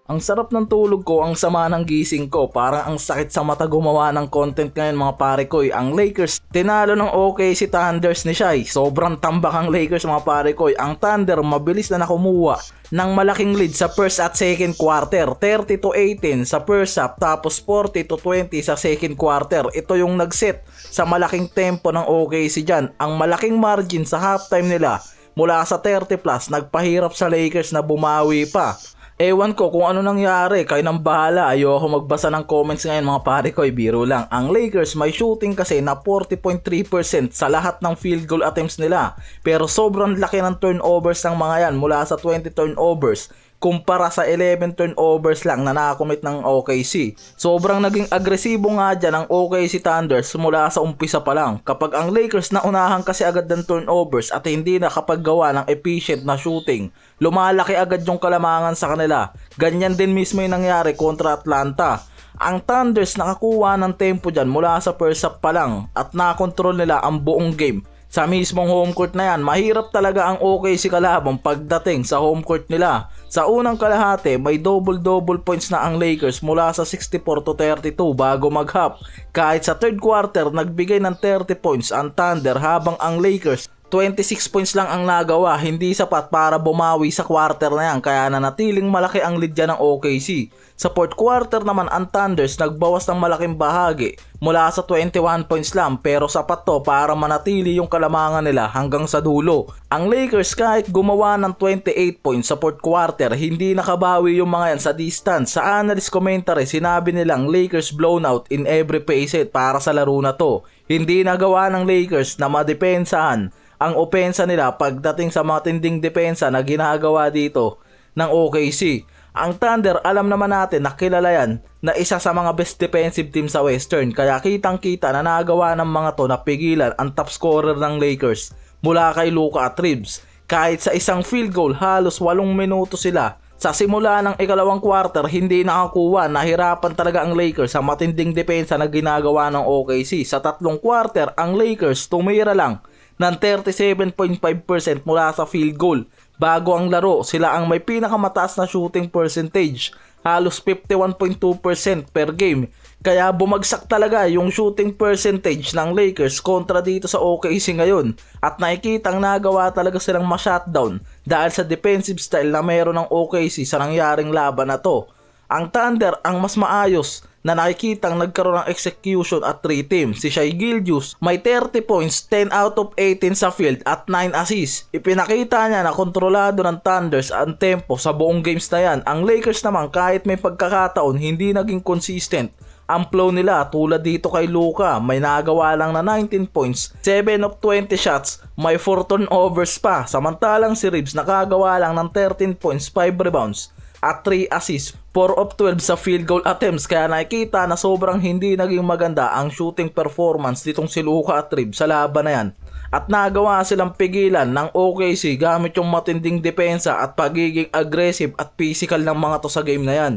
Ang sarap ng tulog ko, ang sama ng gising ko. Parang ang sakit sa mata gumawa ng content ngayon mga pare ko. Ang Lakers, tinalo ng OKC Thunders ni Shai. Sobrang tambak ang Lakers mga pare ko. Ang Thunder, mabilis na nakumuha ng malaking lead sa first at second quarter. 30-18 sa first half, tapos 40-20 sa second quarter. Ito yung nagset sa malaking tempo ng OKC dyan. Ang malaking margin sa halftime nila mula sa 30 plus, nagpahirap sa Lakers na bumawi pa. Ewan ko kung ano nangyari, kayo nang bahala. Ayoko magbasa ng comments ngayon mga pare ko, biro lang. Ang Lakers may shooting kasi na 40.3% sa lahat ng field goal attempts nila. Pero sobrang laki ng turnovers ng mga yan mula sa 20 turnovers kumpara sa 11 turnovers lang na nakakomit ng OKC. Sobrang naging agresibo nga dyan ang OKC Thunders mula sa umpisa pa lang. Kapag ang Lakers naunahan kasi agad ng turnovers at hindi nakapaggawa ng efficient na shooting, lumalaki agad yung kalamangan sa kanila. Ganyan din mismo yung nangyari kontra Atlanta. Ang Thunders nakakuha ng tempo dyan mula sa first half pa lang at nakontrol nila ang buong game. Sa mismong home court na yan, mahirap talaga ang OKC kalaban pagdating sa home court nila. Sa unang kalahati, may double-double points na ang Lakers mula sa 64-32 bago mag-half. Kahit sa third quarter, nagbigay ng 30 points ang Thunder habang ang Lakers 26 points lang ang nagawa, hindi sapat para bumawi sa quarter na yan, kaya nanatiling malaki ang lead dyan ng OKC. Sa fourth quarter naman ang Thunders nagbawas ng malaking bahagi mula sa 21 points lang, pero sapat to para manatili yung kalamangan nila hanggang sa dulo. Ang Lakers kahit gumawa ng 28 points sa fourth quarter, hindi nakabawi yung mga yan sa distance. Sa analyst commentary, sinabi nilang Lakers blown out in every facet para sa laro na to. Hindi nagawa ng Lakers na madepensahan ang opensa nila pagdating sa mga tinding depensa na ginagawa dito ng OKC. Ang Thunder, alam naman natin na kilala yan na isa sa mga best defensive team sa Western, kaya kitang kita na nagawa ng mga to na pigilan ang top scorer ng Lakers mula kay Luka at Reeves. Kahit sa isang field goal, halos 8 minuto sila. Sa simula ng ikalawang quarter, hindi nakakuha, nahirapan talaga ang Lakers sa matinding depensa na ginagawa ng OKC. Sa tatlong quarter, ang Lakers tumira lang ng 37.5% mula sa field goal. Bago ang laro, sila ang may pinakamataas na shooting percentage, halos 51.2% per game. Kaya bumagsak talaga yung shooting percentage ng Lakers kontra dito sa OKC ngayon. At nakikitang nagawa talaga silang ma-shutdown dahil sa defensive style na meron ng OKC sa nangyaring laban na to. Ang Thunder ang mas maayos na nakikitang nagkaroon ng execution at 3 teams. Si Shai Gilgeous may 30 points, 10 out of 18 sa field at 9 assists. Ipinakita niya na kontrolado ng Thunders ang tempo sa buong games na yan. Ang Lakers naman kahit may pagkakataon hindi naging consistent ang flow nila, tulad dito kay Luka, may nagawa lang na 19 points, 7 of 20 shots, may 4 turnovers pa. Samantalang si Reeves nakagawa lang ng 13 points, 5 rebounds at 3 assists, 4 of 12 sa field goal attempts. Kaya nakikita na sobrang hindi naging maganda ang shooting performance nitong si Luka at Reeves sa laban na yan. At nagawa silang pigilan ng OKC gamit yung matinding depensa at pagiging aggressive at physical ng mga to sa game na yan.